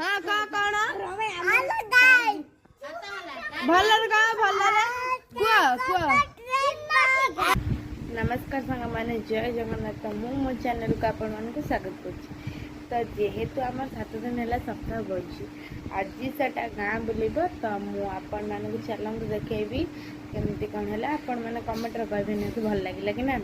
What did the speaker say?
हाँ कह कौन भलर कह भलर कुह कुह नमस्कार सांग माने जय जगन्नाथ मु मो चैनल को आपण मान को स्वागत कर तो जेहेतु आम 7 दिन है सप्ताह बढ़ी आज सेटा गाँ बुलब तो मुझे मान को चलते देखेबी केमती कौन है आपण मैंने कमेंट कहते निहतु भल लगे कि ना।